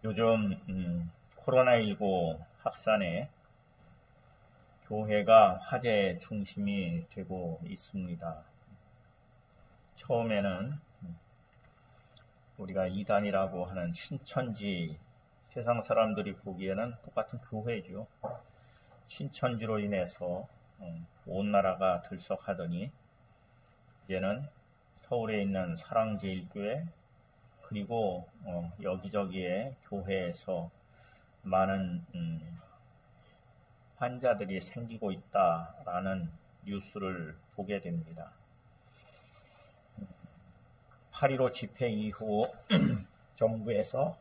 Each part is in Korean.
요즘 코로나19 확산에 교회가 화제의 중심이 되고 있습니다. 처음에는 우리가 이단이라고 하는 신천지, 세상 사람들이 보기에는 똑같은 교회죠. 신천지로 인해서 온 나라가 들썩하더니 이제는 서울에 있는 사랑제일교회 그리고 여기저기에 교회에서 많은 환자들이 생기고 있다라는 뉴스를 보게 됩니다. 8.15 집회 이후 정부에서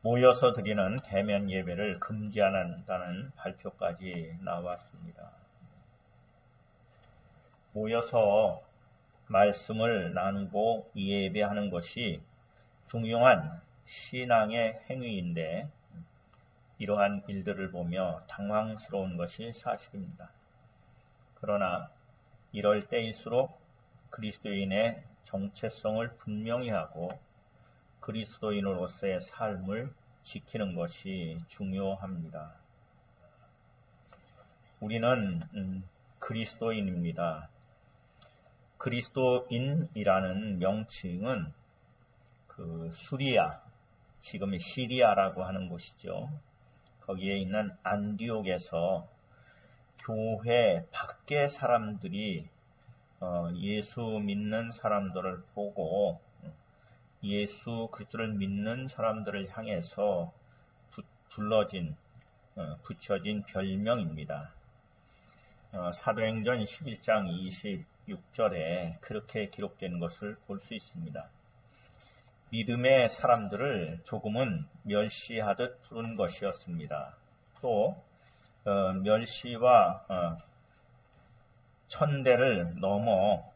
모여서 드리는 대면 예배를 금지한다는 발표까지 나왔습니다. 모여서 말씀을 나누고 예배하는 것이 중요한 신앙의 행위인데 이러한 일들을 보며 당황스러운 것이 사실입니다. 그러나 이럴 때일수록 그리스도인의 정체성을 분명히 하고 그리스도인으로서의 삶을 지키는 것이 중요합니다. 우리는 그리스도인입니다. 그리스도인이라는 명칭은 수리아, 지금 시리아라고 하는 곳이죠. 거기에 있는 안디옥에서 교회 밖의 사람들이 예수 믿는 사람들을 보고 예수 그리스도를 믿는 사람들을 향해서 붙여진 별명입니다. 사도행전 11장 26절에 그렇게 기록된 것을 볼 수 있습니다. 믿음의 사람들을 조금은 멸시하듯 부른 것이었습니다. 또 멸시와 천대를 넘어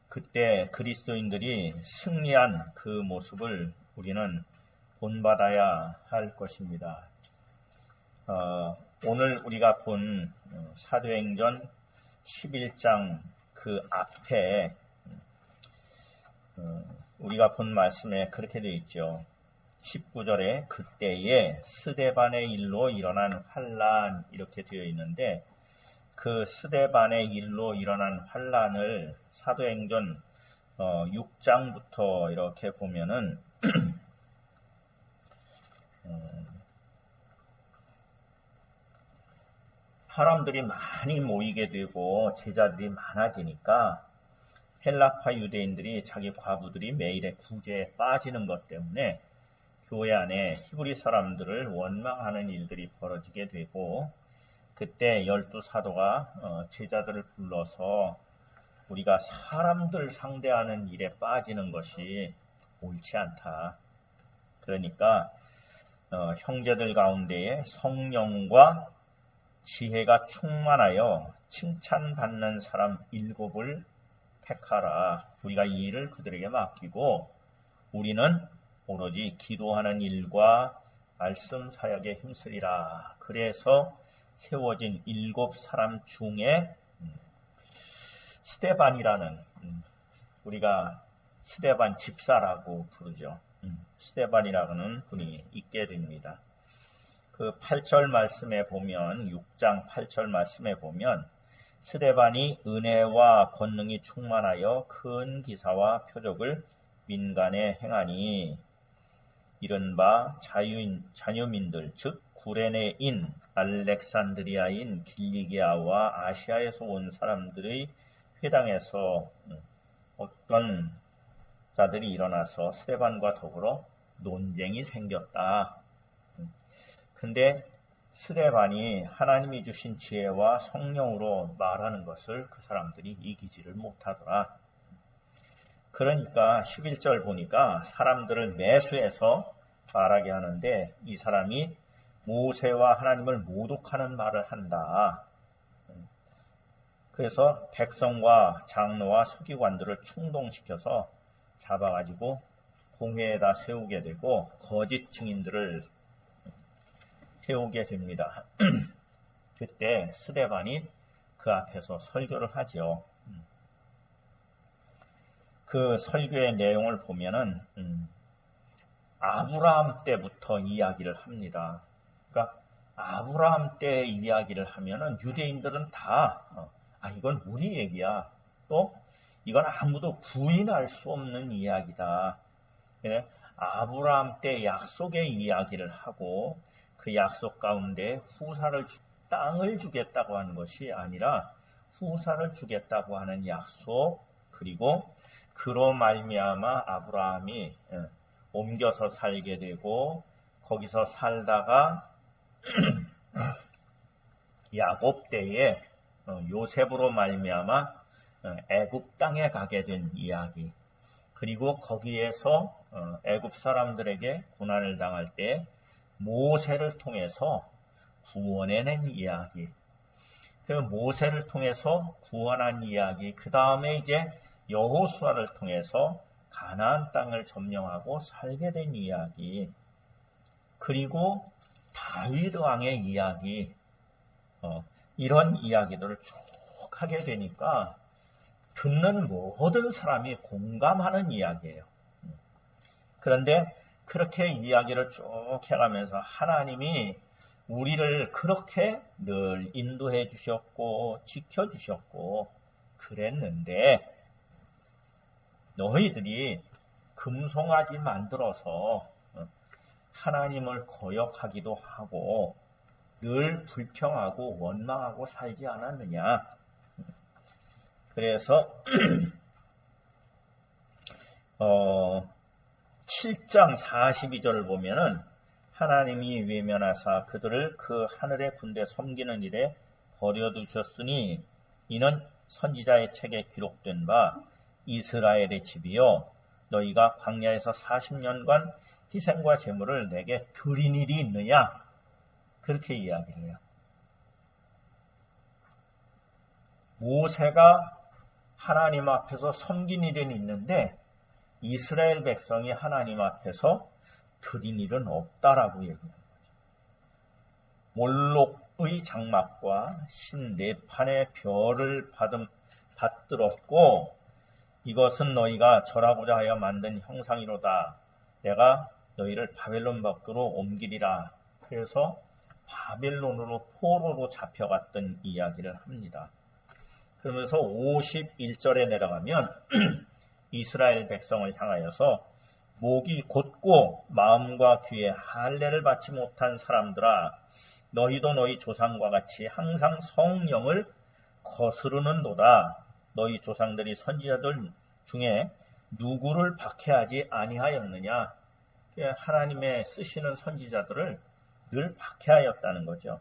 그때 그리스도인들이 승리한 그 모습을 우리는 본받아야 할 것입니다. 오늘 우리가 본 사도행전 11장 그 앞에 우리가 본 말씀에 그렇게 되어 있죠. 19절에 그때에 스데반의 일로 일어난 환란 이렇게 되어 있는데 그 스데반의 일로 일어난 환란을 사도행전 6장부터 이렇게 보면은 사람들이 많이 모이게 되고 제자들이 많아지니까 헬라파 유대인들이 자기 과부들이 매일의 구제에 빠지는 것 때문에 교회 안에 히브리 사람들을 원망하는 일들이 벌어지게 되고 그때 12사도가 제자들을 불러서 우리가 사람들 상대하는 일에 빠지는 것이 옳지 않다. 그러니까 형제들 가운데에 성령과 지혜가 충만하여 칭찬받는 사람 7을 택하라. 우리가 이 일을 그들에게 맡기고 우리는 오로지 기도하는 일과 말씀 사역에 힘쓰리라. 그래서 세워진 7사람 중에 스데반이라는 우리가 스데반 집사라고 부르죠. 스데반이라는 분이 있게 됩니다. 그 8절 말씀에 보면 6장 8절 말씀에 보면 스데반이 은혜와 권능이 충만하여 큰 기사와 표적을 민간에 행하니 이른바 자유민들 즉 구레네인, 알렉산드리아인, 길리기아와 아시아에서 온 사람들의 회당에서 어떤 자들이 일어나서 스데반과 더불어 논쟁이 생겼다. 근데 스데반이 하나님이 주신 지혜와 성령으로 말하는 것을 그 사람들이 이기지를 못하더라. 그러니까 11절 보니까 사람들을 매수해서 말하게 하는데 이 사람이 모세와 하나님을 모독하는 말을 한다. 그래서 백성과 장로와 서기관들을 충동시켜서 잡아가지고 공회에다 세우게 되고 거짓 증인들을 세우게 됩니다. 그때 스데반이 그 앞에서 설교를 하죠. 그 설교의 내용을 보면은 아브라함 때부터 이야기를 합니다. 그러니까 아브라함 때 이야기를 하면은 유대인들은 다 이건 우리 얘기야. 또 이건 아무도 부인할 수 없는 이야기다. 아브라함 때 약속의 이야기를 하고 그 약속 가운데 땅을 주겠다고 하는 것이 아니라 후사를 주겠다고 하는 약속, 그리고 그로 말미암아 아브라함이 옮겨서 살게 되고 거기서 살다가 야곱 때에 요셉으로 말미암아 애굽 땅에 가게 된 이야기, 그리고 거기에서 애굽 사람들에게 고난을 당할 때 모세를 통해서 구원해낸 이야기, 그 모세를 통해서 구원한 이야기, 그 다음에 이제 여호수아를 통해서 가나안 땅을 점령하고 살게 된 이야기, 그리고 다윗 왕의 이야기, 이런 이야기들을 쭉 하게 되니까 듣는 모든 사람이 공감하는 이야기예요. 그런데 그렇게 이야기를 쭉 해가면서 하나님이 우리를 그렇게 늘 인도해 주셨고 지켜주셨고 그랬는데 너희들이 금송아지 만들어서 하나님을 거역하기도 하고 늘 불평하고 원망하고 살지 않았느냐. 그래서 7장 42절을 보면은 하나님이 외면하사 그들을 그 하늘의 군대 섬기는 일에 버려두셨으니 이는 선지자의 책에 기록된 바 이스라엘의 집이요 너희가 광야에서 40년간 희생과 제물을 내게 드린 일이 있느냐, 그렇게 이야기를 해요. 모세가 하나님 앞에서 섬긴 일은 있는데 이스라엘 백성이 하나님 앞에서 드린 일은 없다라고 얘기하는 거죠. 몰록의 장막과 신네판의 별을 받들었고 이것은 너희가 절하고자 하여 만든 형상이로다. 내가 너희를 바벨론 밖으로 옮기리라. 그래서 바벨론으로 포로로 잡혀갔던 이야기를 합니다. 그러면서 51절에 내려가면 이스라엘 백성을 향하여서 목이 곧고 마음과 귀에 할례를 받지 못한 사람들아, 너희도 너희 조상과 같이 항상 성령을 거스르는도다. 너희 조상들이 선지자들 중에 누구를 박해하지 아니하였느냐. 하나님의 쓰시는 선지자들을 늘 박해하였다는 거죠.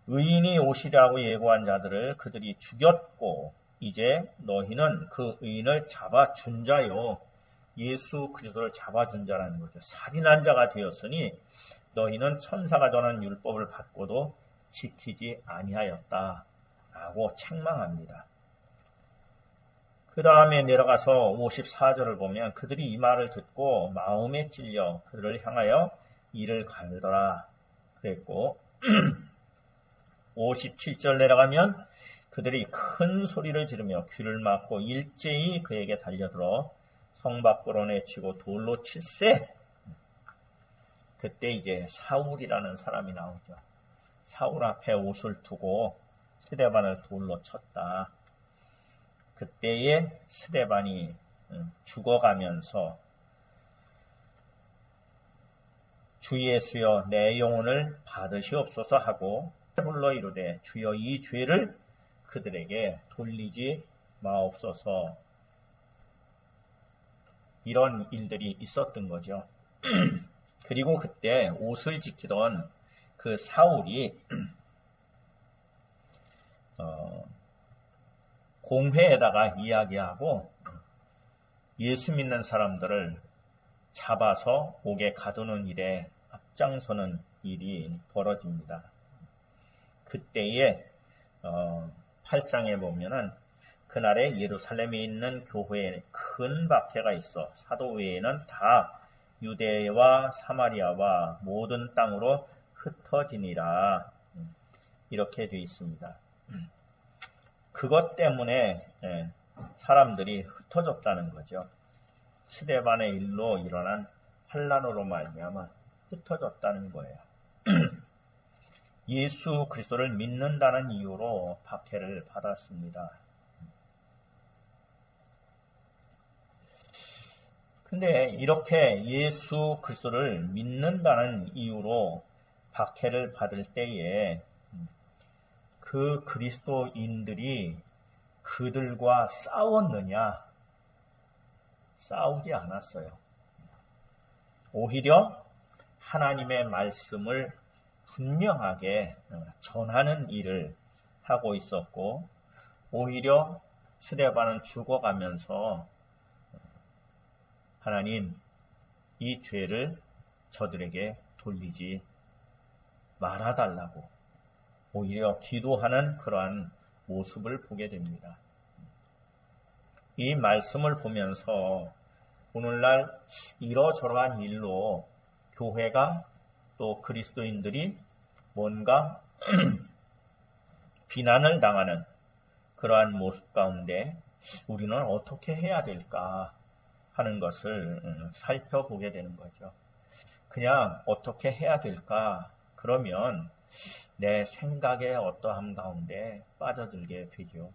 의인이 오시라고 예고한 자들을 그들이 죽였고 이제 너희는 그 의인을 잡아준 자요. 예수 그리스도를 잡아준 자라는 거죠. 살인한 자가 되었으니 너희는 천사가 전한 율법을 받고도 지키지 아니하였다. 라고 책망합니다. 그 다음에 내려가서 54절을 보면 그들이 이 말을 듣고 마음에 찔려 그들을 향하여 이를 갈더라 그랬고 57절 내려가면 그들이 큰 소리를 지르며 귀를 막고 일제히 그에게 달려들어 성 밖으로 내치고 돌로 칠세. 그때 이제 사울이라는 사람이 나오죠. 사울 앞에 옷을 두고 스데반을 돌로 쳤다. 그때에 스데반이 죽어가면서 주 예수여 내 영혼을 받으시옵소서 하고 불러 이르되 주여 이 죄를 그들에게 돌리지 마옵소서. 이런 일들이 있었던 거죠. 그리고 그때 옷을 지키던 그 사울이 공회에다가 이야기하고 예수 믿는 사람들을 잡아서 옥에 가두는 일에 앞장서는 일이 벌어집니다. 그때에 8장에 보면은 그날에 예루살렘에 있는 교회에 큰 박해가 있어 사도 외에는 다 유대와 사마리아와 모든 땅으로 흩어지니라. 이렇게 되어 있습니다. 그것 때문에 사람들이 흩어졌다는 거죠. 스데반의 일로 일어난 환란으로 말미암아 흩어졌다는 거예요. 예수 그리스도를 믿는다는 이유로 박해를 받았습니다. 근데 이렇게 예수 그리스도를 믿는다는 이유로 박해를 받을 때에 그 그리스도인들이 그들과 싸웠느냐? 싸우지 않았어요. 오히려 하나님의 말씀을 분명하게 전하는 일을 하고 있었고, 오히려 스데반은 죽어가면서 하나님, 이 죄를 저들에게 돌리지 말아달라고 오히려 기도하는 그러한 모습을 보게 됩니다. 이 말씀을 보면서 오늘날 이러저러한 일로 교회가 또 그리스도인들이 뭔가 비난을 당하는 그러한 모습 가운데 우리는 어떻게 해야 될까 하는 것을 살펴보게 되는 거죠. 그냥 어떻게 해야 될까? 그러면 내 생각의 어떠함 가운데 빠져들게 되죠.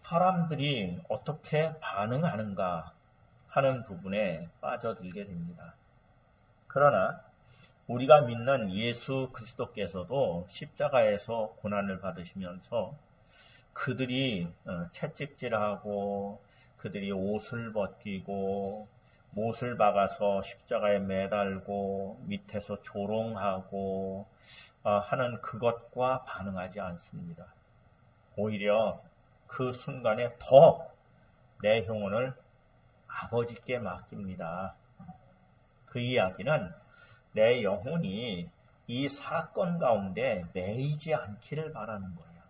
사람들이 어떻게 반응하는가 하는 부분에 빠져들게 됩니다. 그러나 우리가 믿는 예수 그리스도께서도 십자가에서 고난을 받으시면서 그들이 채찍질하고 그들이 옷을 벗기고 못을 박아서 십자가에 매달고 밑에서 조롱하고 하는 그것과 반응하지 않습니다. 오히려 그 순간에 더 내 영혼을 아버지께 맡깁니다. 그 이야기는 내 영혼이 이 사건 가운데 매이지 않기를 바라는 거예요.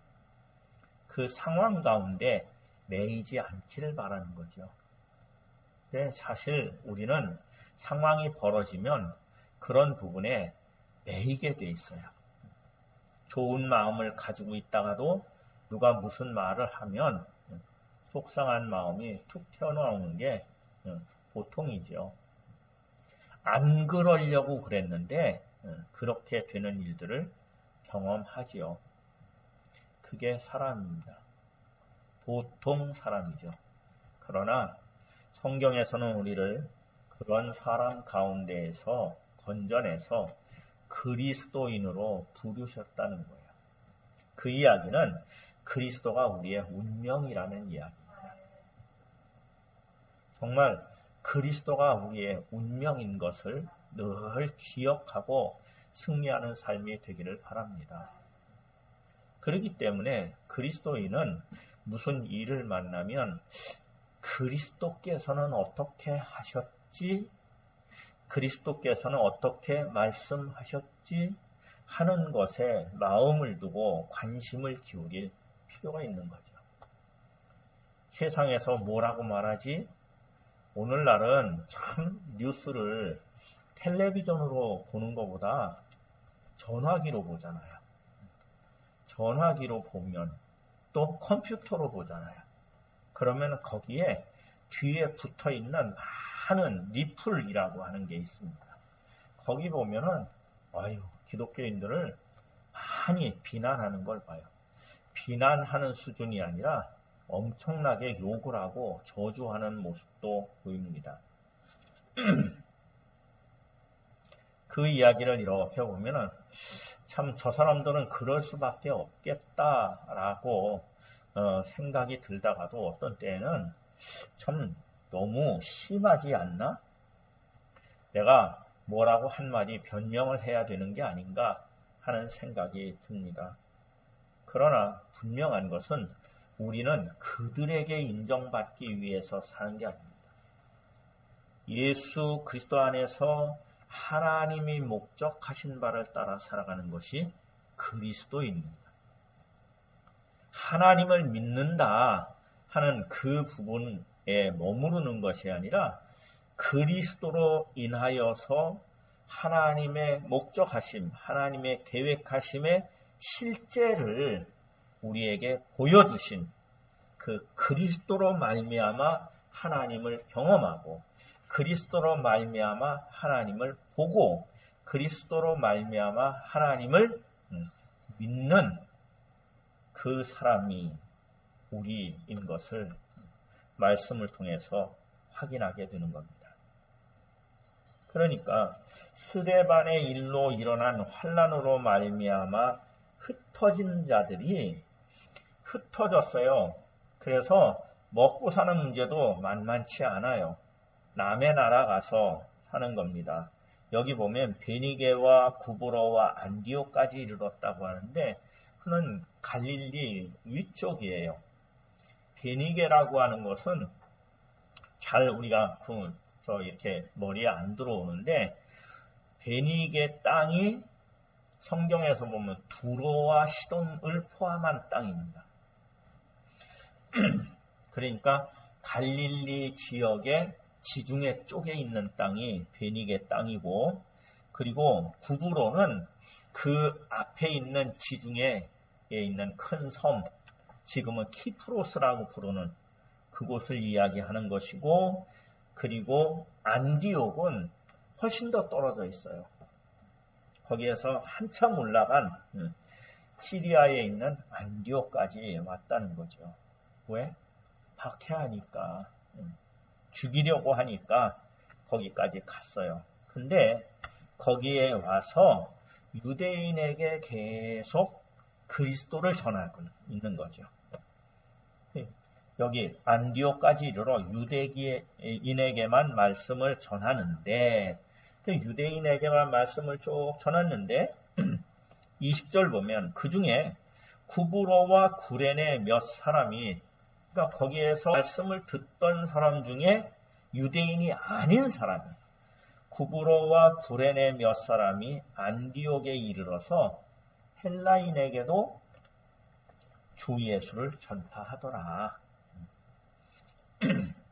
그 상황 가운데 매이지 않기를 바라는 거죠. 근데 사실 우리는 상황이 벌어지면 그런 부분에 매이게 돼 있어요. 좋은 마음을 가지고 있다가도 누가 무슨 말을 하면 속상한 마음이 툭 튀어나오는 게 보통이죠. 안 그러려고 그랬는데 그렇게 되는 일들을 경험하지요. 그게 사람입니다. 보통 사람이죠. 그러나 성경에서는 우리를 그런 사람 가운데에서 건져내서 그리스도인으로 부르셨다는 거예요. 그 이야기는 그리스도가 우리의 운명이라는 이야기입니다. 정말 그리스도가 우리의 운명인 것을 늘 기억하고 승리하는 삶이 되기를 바랍니다. 그렇기 때문에 그리스도인은 무슨 일을 만나면 그리스도께서는 어떻게 하셨지? 그리스도께서는 어떻게 말씀하셨지? 하는 것에 마음을 두고 관심을 기울일 필요가 있는 거죠. 세상에서 뭐라고 말하지? 오늘날은 참 뉴스를 텔레비전으로 보는 것보다 전화기로 보잖아요. 전화기로 보면 또 컴퓨터로 보잖아요. 그러면 거기에 뒤에 붙어 있는 많은 리플이라고 하는 게 있습니다. 거기 보면은 기독교인들을 많이 비난하는 걸 봐요. 비난하는 수준이 아니라 엄청나게 욕을 하고 저주하는 모습도 보입니다. 그 이야기를 이렇게 보면은 참 저 사람들은 그럴 수밖에 없겠다라고 생각이 들다가도 어떤 때에는 참 너무 심하지 않나? 내가 뭐라고 한마디 변명을 해야 되는 게 아닌가 하는 생각이 듭니다. 그러나 분명한 것은 우리는 그들에게 인정받기 위해서 사는 게 아닙니다. 예수 그리스도 안에서 하나님이 목적하신 바를 따라 살아가는 것이 그리스도입니다. 하나님을 믿는다 하는 그 부분에 머무르는 것이 아니라 그리스도로 인하여서 하나님의 목적하심, 하나님의 계획하심의 실제를 우리에게 보여주신 그 그리스도로 말미암아 하나님을 경험하고 그리스도로 말미암아 하나님을 보고 그리스도로 말미암아 하나님을 믿는 그 사람이 우리인 것을 말씀을 통해서 확인하게 되는 겁니다. 그러니까 스데반의 일로 일어난 환난으로 말미암아 흩어진 자들이 흩어졌어요. 그래서 먹고 사는 문제도 만만치 않아요. 남의 나라 가서 사는 겁니다. 여기 보면 베니게와 구브로와 안디오까지 이르렀다고 하는데 그는 갈릴리 위쪽이에요. 베니게라고 하는 것은 잘 우리가 이렇게 머리에 안 들어오는데 베니게 땅이 성경에서 보면 두로와 시돈을 포함한 땅입니다. 그러니까 갈릴리 지역의 지중해 쪽에 있는 땅이 베니게 땅이고 그리고 구브로는 그 앞에 있는 지중해에 있는 큰 섬, 지금은 키프로스라고 부르는 그곳을 이야기하는 것이고 그리고 안디옥은 훨씬 더 떨어져 있어요. 거기에서 한참 올라간 시리아에 있는 안디옥까지 왔다는 거죠. 왜? 박해하니까 죽이려고 하니까 거기까지 갔어요. 근데 거기에 와서 유대인에게 계속 그리스도를 전하고 있는 거죠. 여기 안디옥까지 이르러 유대인에게만 말씀을 전하는데 유대인에게만 말씀을 쭉 전했는데 20절 보면 그 중에 구브로와 구레네 몇 사람이 그러니까 거기에서 말씀을 듣던 사람 중에 유대인이 아닌 사람이 구브로와 구레네 몇 사람이 안디옥에 이르러서 헬라인에게도 주 예수를 전파하더라.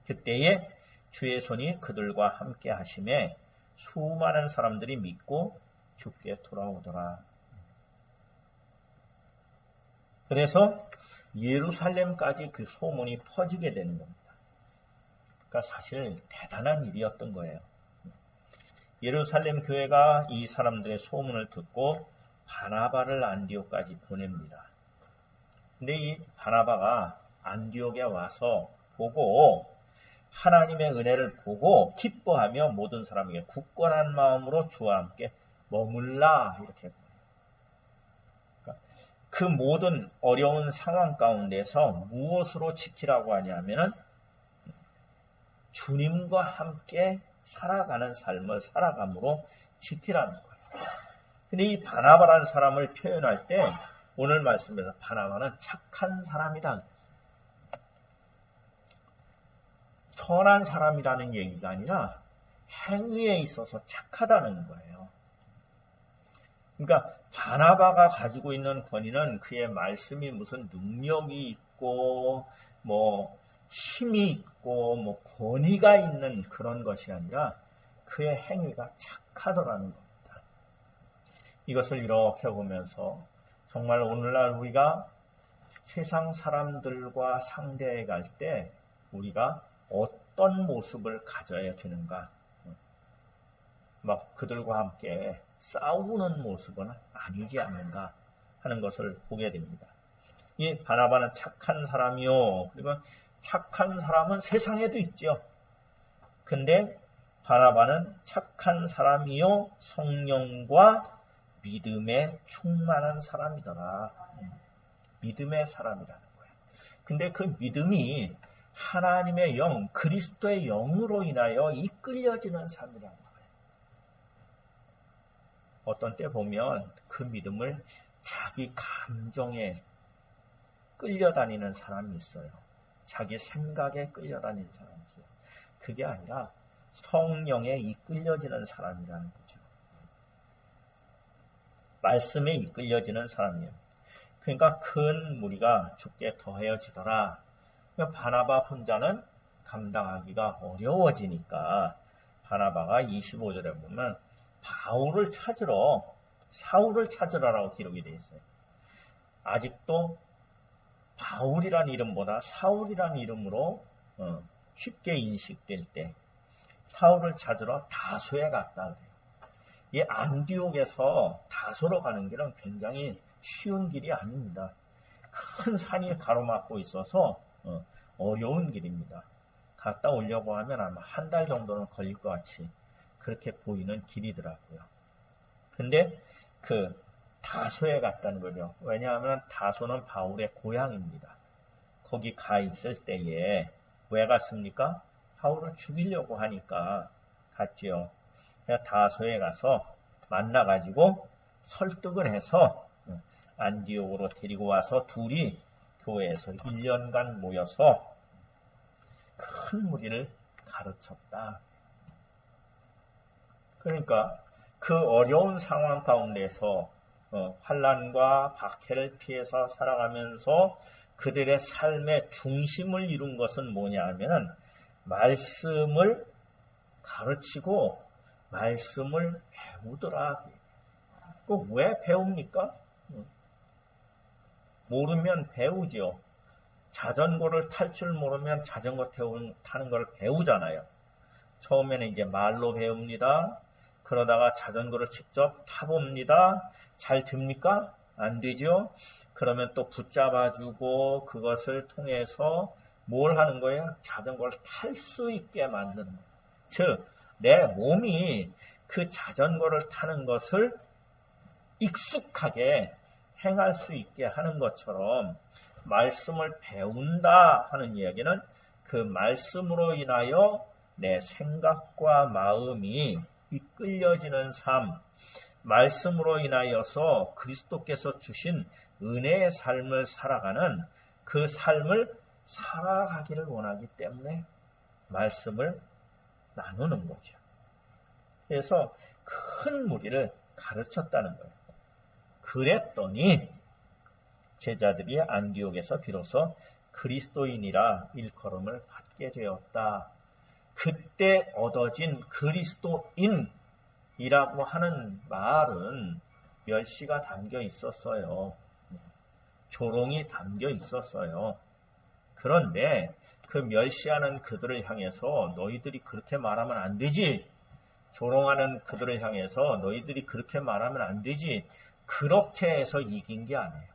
그때에 주의 손이 그들과 함께 하심에 수많은 사람들이 믿고 주께 돌아오더라. 그래서 예루살렘까지 그 소문이 퍼지게 되는 겁니다. 그러니까 사실 대단한 일이었던 거예요. 예루살렘 교회가 이 사람들의 소문을 듣고 바나바를 안디옥까지 보냅니다. 근데 이 바나바가 안디옥에 와서 보고 하나님의 은혜를 보고 기뻐하며 모든 사람에게 굳건한 마음으로 주와 함께 머물라 이렇게 그러니까 그 모든 어려운 상황 가운데서 무엇으로 지키라고 하냐면은 주님과 함께 살아가는 삶을 살아감으로 지키라는 거예요. 근데 이 바나바라는 사람을 표현할 때 오늘 말씀에서 바나바는 착한 사람이다. 선한 사람이라는 얘기가 아니라 행위에 있어서 착하다는 거예요. 그러니까 바나바가 가지고 있는 권위는 그의 말씀이 무슨 능력이 있고 뭐 힘이 있고 뭐 권위가 있는 그런 것이 아니라 그의 행위가 착하더라는 겁니다. 이것을 이렇게 보면서 정말 오늘날 우리가 세상 사람들과 상대해 갈 때 우리가 어떤 모습을 가져야 되는가? 막 그들과 함께 싸우는 모습은 아니지 않는가 하는 것을 보게 됩니다. 이 바나바는 착한 사람이요. 그리고 착한 사람은 세상에도 있죠. 근데 바나바는 착한 사람이요. 성령과 믿음에 충만한 사람이더라. 믿음의 사람이라는 거예요. 근데 그 믿음이 하나님의 영, 그리스도의 영으로 인하여 이끌려지는 삶이라는 거예요. 어떤 때 보면 그 믿음을 자기 감정에 끌려다니는 사람이 있어요. 자기 생각에 끌려다니는 사람이 있어요. 그게 아니라 성령에 이끌려지는 사람이라는 거죠. 말씀에 이끌려지는 사람이에요. 그러니까 큰 무리가 주께 더해지더라. 바나바 혼자는 감당하기가 어려워지니까 바나바가 25절에 보면 바울을 찾으러 사울을 찾으라라고 기록이 되어 있어요. 아직도 바울이란 이름보다 사울이란 이름으로 쉽게 인식될 때 사울을 찾으러 다소에 갔다 그래요. 이 안디옥에서 다소로 가는 길은 굉장히 쉬운 길이 아닙니다. 큰 산이 가로막고 있어서 어려운 길입니다. 갔다 오려고 하면 아마 한 달 정도는 걸릴 것 같이 그렇게 보이는 길이더라고요. 근데 그 다소에 갔다는 거죠. 왜냐하면 다소는 바울의 고향입니다. 거기 가 있을 때에 왜 갔습니까? 바울을 죽이려고 하니까 갔지요. 다소에 가서 만나가지고 설득을 해서 안디옥으로 데리고 와서 둘이 교회에서 1년간 모여서 큰 무리를 가르쳤다. 그러니까 그 어려운 상황 가운데서 환난과 박해를 피해서 살아가면서 그들의 삶의 중심을 이룬 것은 뭐냐 하면은 말씀을 가르치고 말씀을 배우더라. 그 왜 배웁니까? 모르면 배우죠. 자전거를 탈 줄 모르면 자전거 타는 걸 배우잖아요. 처음에는 이제 말로 배웁니다. 그러다가 자전거를 직접 타봅니다. 잘 됩니까? 안 되죠? 그러면 또 붙잡아주고 그것을 통해서 뭘 하는 거예요? 자전거를 탈 수 있게 만드는 거예요. 즉, 내 몸이 그 자전거를 타는 것을 익숙하게 행할 수 있게 하는 것처럼 말씀을 배운다 하는 이야기는 그 말씀으로 인하여 내 생각과 마음이 이끌려지는 삶, 말씀으로 인하여서 그리스도께서 주신 은혜의 삶을 살아가는 그 삶을 살아가기를 원하기 때문에 말씀을 나누는 거죠. 그래서 큰 무리를 가르쳤다는 거예요. 그랬더니 제자들이 안디옥에서 비로소 그리스도인이라 일컬음을 받게 되었다. 그때 얻어진 그리스도인이라고 하는 말은 멸시가 담겨 있었어요. 조롱이 담겨 있었어요. 그런데 그 멸시하는 그들을 향해서 너희들이 그렇게 말하면 안 되지. 조롱하는 그들을 향해서 너희들이 그렇게 말하면 안 되지. 그렇게 해서 이긴 게 아니에요.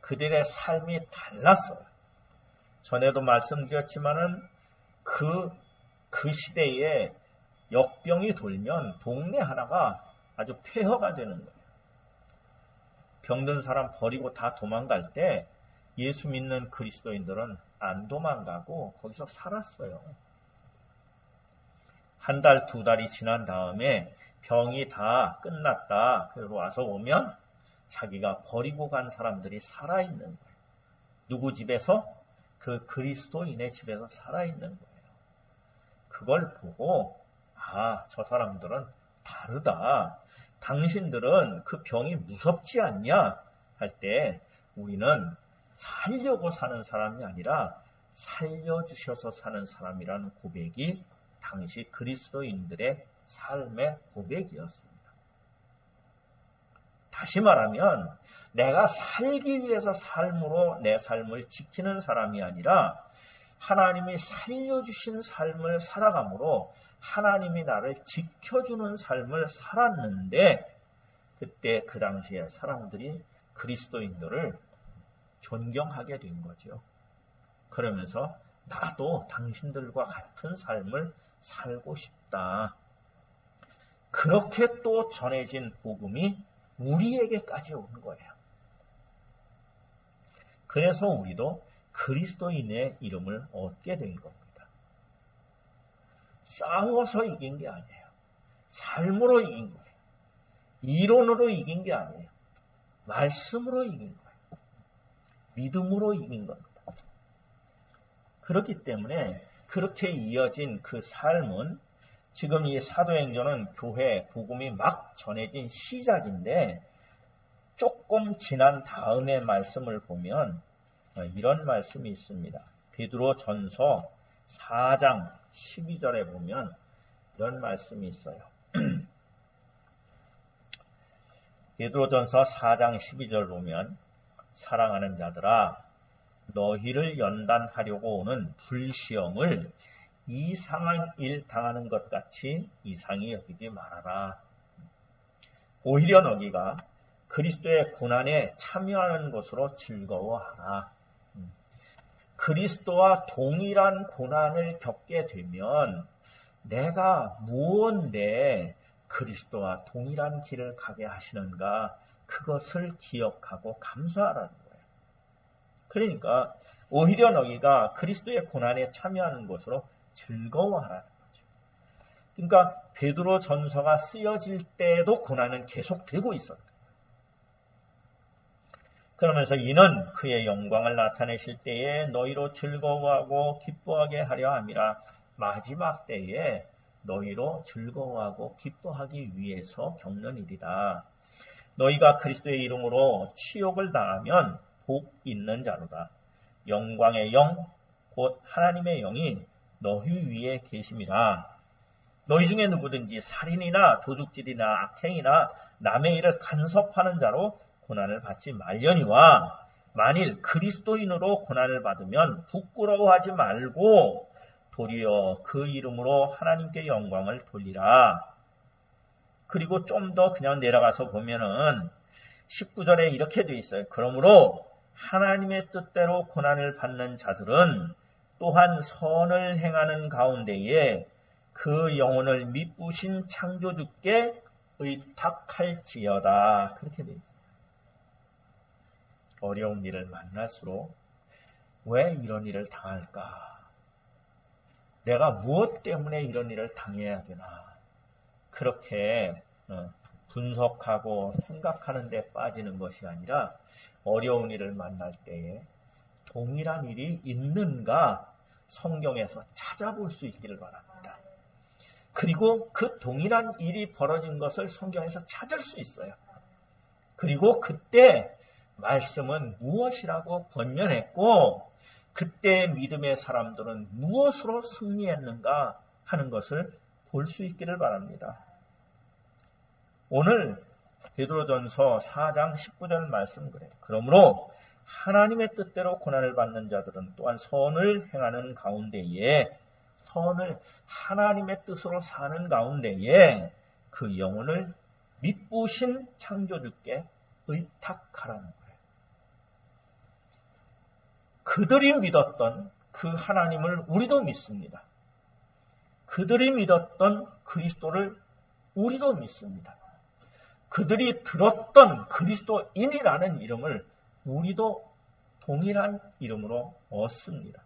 그들의 삶이 달랐어요. 전에도 말씀드렸지만은 그 시대에 역병이 돌면 동네 하나가 아주 폐허가 되는 거예요. 병든 사람 버리고 다 도망갈 때 예수 믿는 그리스도인들은 안 도망가고 거기서 살았어요. 한 달, 두 달이 지난 다음에 병이 다 끝났다. 그리고 와서 오면 자기가 버리고 간 사람들이 살아있는 거예요. 누구 집에서? 그 그리스도인의 집에서 살아있는 거예요. 그걸 보고 저 사람들은 다르다. 당신들은 그 병이 무섭지 않냐? 할 때 우리는 살려고 사는 사람이 아니라 살려주셔서 사는 사람이라는 고백이 당시 그리스도인들의 삶의 고백이었습니다. 다시 말하면 내가 살기 위해서 삶으로 내 삶을 지키는 사람이 아니라 하나님이 살려주신 삶을 살아감으로 하나님이 나를 지켜주는 삶을 살았는데 그때 그 당시에 사람들이 그리스도인들을 존경하게 된 거죠. 그러면서 나도 당신들과 같은 삶을 살고 싶다. 그렇게 또 전해진 복음이 우리에게까지 온 거예요. 그래서 우리도 그리스도인의 이름을 얻게 된 겁니다. 싸워서 이긴 게 아니에요. 삶으로 이긴 거예요. 이론으로 이긴 게 아니에요. 말씀으로 이긴 거예요. 믿음으로 이긴 겁니다. 그렇기 때문에 그렇게 이어진 그 삶은 지금 이 사도행전은 교회 복음이 막 전해진 시작인데 조금 지난 다음의 말씀을 보면 이런 말씀이 있습니다. 베드로 전서 4장 12절에 보면 이런 말씀이 있어요. 베드로 전서 4장 12절 보면 사랑하는 자들아, 너희를 연단하려고 오는 불시험을 이상한 일 당하는 것 같이 이상히 여기지 말아라. 오히려 너희가 그리스도의 고난에 참여하는 것으로 즐거워하라. 그리스도와 동일한 고난을 겪게 되면 내가 무언데 그리스도와 동일한 길을 가게 하시는가, 그것을 기억하고 감사하라는 거예요. 그러니까 오히려 너희가 그리스도의 고난에 참여하는 것으로 즐거워하라는 거죠. 그러니까 베드로 전서가 쓰여질 때에도 고난은 계속되고 있었다. 그러면서 이는 그의 영광을 나타내실 때에 너희로 즐거워하고 기뻐하게 하려 함이라. 마지막 때에 너희로 즐거워하고 기뻐하기 위해서 겪는 일이다. 너희가 그리스도의 이름으로 치욕을 당하면 복 있는 자로다. 영광의 영, 곧 하나님의 영이 너희 위에 계심이라. 너희 중에 누구든지 살인이나 도둑질이나 악행이나 남의 일을 간섭하는 자로 고난을 받지 말려니와, 만일 그리스도인으로 고난을 받으면 부끄러워하지 말고 도리어 그 이름으로 하나님께 영광을 돌리라. 그리고 좀 더 그냥 내려가서 보면은 19절에 이렇게 되어 있어요. 그러므로 하나님의 뜻대로 고난을 받는 자들은 또한 선을 행하는 가운데에 그 영혼을 미쁘신 창조주께 의탁할지어다. 그렇게 되어 있어요. 어려운 일을 만날수록 왜 이런 일을 당할까? 내가 무엇 때문에 이런 일을 당해야 되나? 그렇게 분석하고 생각하는 데 빠지는 것이 아니라 어려운 일을 만날 때에 동일한 일이 있는가 성경에서 찾아볼 수 있기를 바랍니다. 그리고 그 동일한 일이 벌어진 것을 성경에서 찾을 수 있어요. 그리고 그때 말씀은 무엇이라고 권면했고 그때 믿음의 사람들은 무엇으로 승리했는가 하는 것을 볼 수 있기를 바랍니다. 오늘 베드로전서 4장 19절 말씀 그래요. 그러므로 하나님의 뜻대로 고난을 받는 자들은 또한 선을 행하는 가운데에, 선을 하나님의 뜻으로 사는 가운데에 그 영혼을 미쁘신 창조주께 의탁하라는 거예요. 그들이 믿었던 그 하나님을 우리도 믿습니다. 그들이 믿었던 그리스도를 우리도 믿습니다. 그들이 들었던 그리스도인이라는 이름을 우리도 동일한 이름으로 얻습니다.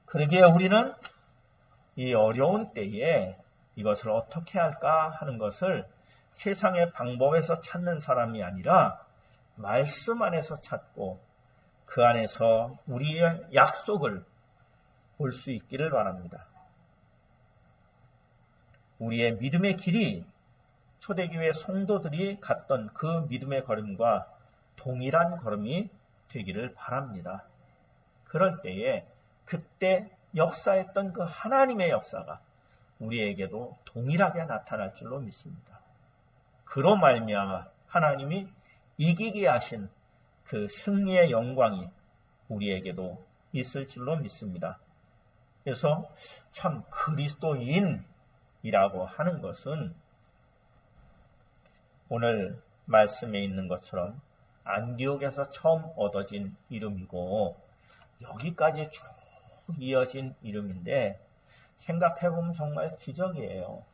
그러기에 우리는 이 어려운 때에 이것을 어떻게 할까 하는 것을 세상의 방법에서 찾는 사람이 아니라 말씀 안에서 찾고 그 안에서 우리의 약속을 볼 수 있기를 바랍니다. 우리의 믿음의 길이 초대교회 성도들이 갔던 그 믿음의 걸음과 동일한 걸음이 되기를 바랍니다. 그럴 때에 그때 역사했던 그 하나님의 역사가 우리에게도 동일하게 나타날 줄로 믿습니다. 그로 말미암아 하나님이 이기게 하신 그 승리의 영광이 우리에게도 있을 줄로 믿습니다. 그래서 참 그리스도인이라고 하는 것은 오늘 말씀에 있는 것처럼 안디옥에서 처음 얻어진 이름이고 여기까지 쭉 이어진 이름인데 생각해보면 정말 기적이에요.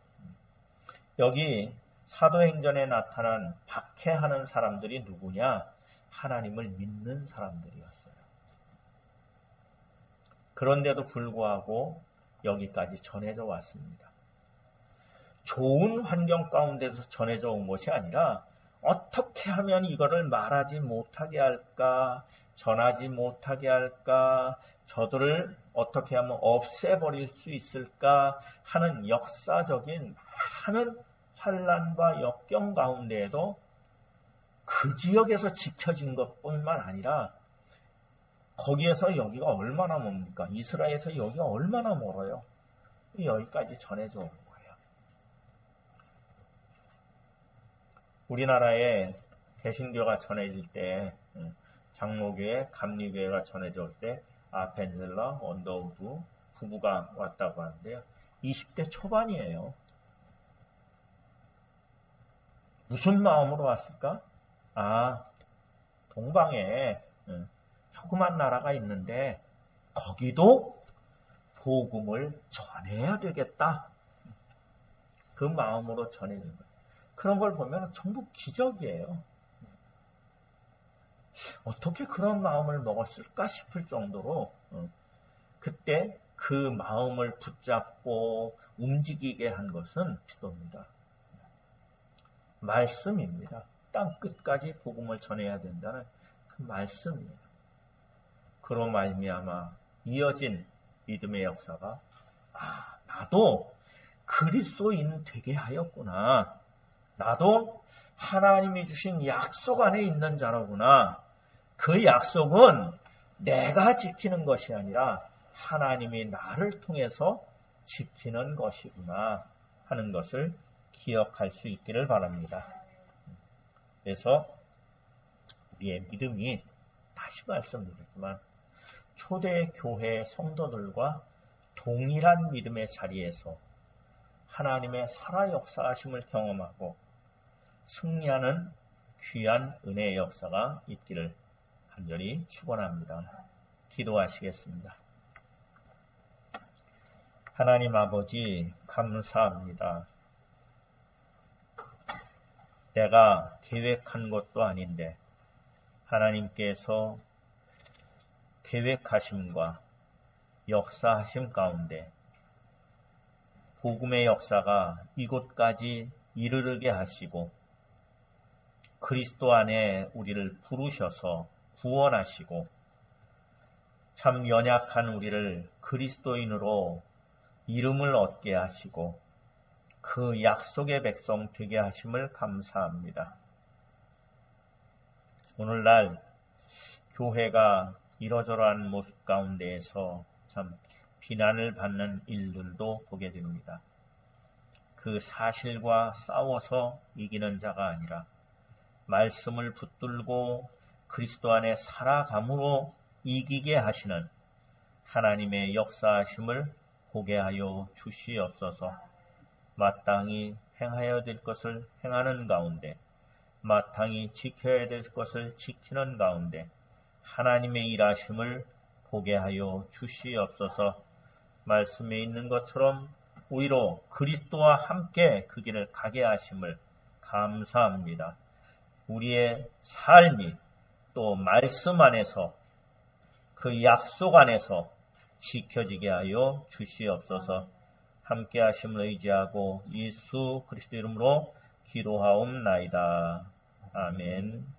여기 사도행전에 나타난 박해하는 사람들이 누구냐? 하나님을 믿는 사람들이었어요. 그런데도 불구하고 여기까지 전해져 왔습니다. 좋은 환경 가운데서 전해져 온 것이 아니라 어떻게 하면 이거를 말하지 못하게 할까, 전하지 못하게 할까, 저들을 어떻게 하면 없애버릴 수 있을까 하는 역사적인 많은 환난과 역경 가운데에도 그 지역에서 지켜진 것뿐만 아니라 거기에서 여기가 얼마나 멉니까? 이스라엘에서 여기가 얼마나 멀어요? 여기까지 전해져 온 거예요. 우리나라에 개신교가 전해질 때 장로교회, 감리교회가 전해져 올 때 벤젤러, 언더우드 부부가 왔다고 하는데요. 20대 초반이에요. 무슨 마음으로 왔을까? 동방에 조그만 나라가 있는데 거기도 복음을 전해야 되겠다. 그 마음으로 전해는 거예요. 그런 걸 보면 전부 기적이에요. 어떻게 그런 마음을 먹었을까 싶을 정도로 그때 그 마음을 붙잡고 움직이게 한 것은 기도입니다. 말씀입니다. 땅 끝까지 복음을 전해야 된다는 그 말씀이에요. 그로 말미암아 이어진 믿음의 역사가 나도 그리스도인 되게 하였구나. 나도 하나님이 주신 약속 안에 있는 자로구나. 그 약속은 내가 지키는 것이 아니라 하나님이 나를 통해서 지키는 것이구나 하는 것을 기억할 수 있기를 바랍니다. 그래서 우리의 믿음이 다시 말씀드리지만 초대 교회 성도들과 동일한 믿음의 자리에서 하나님의 살아 역사하심을 경험하고 승리하는 귀한 은혜의 역사가 있기를 간절히 축원합니다. 기도하시겠습니다. 하나님 아버지 감사합니다. 내가 계획한 것도 아닌데 하나님께서 계획하심과 역사하심 가운데 복음의 역사가 이곳까지 이르르게 하시고 그리스도 안에 우리를 부르셔서 구원하시고 참 연약한 우리를 그리스도인으로 이름을 얻게 하시고 그 약속의 백성 되게 하심을 감사합니다. 오늘날 교회가 이러저러한 모습 가운데에서 참 비난을 받는 일들도 보게 됩니다. 그 사실과 싸워서 이기는 자가 아니라 말씀을 붙들고 그리스도 안에 살아감으로 이기게 하시는 하나님의 역사하심을 보게 하여 주시옵소서. 마땅히 행하여야 될 것을 행하는 가운데 마땅히 지켜야 될 것을 지키는 가운데 하나님의 일하심을 보게 하여 주시옵소서. 말씀에 있는 것처럼 우리로 그리스도와 함께 그 길을 가게 하심을 감사합니다. 우리의 삶이 또 말씀 안에서 그 약속 안에서 지켜지게 하여 주시옵소서. 함께 하심을 의지하고 예수 그리스도 이름으로 기도하옵나이다. 아멘.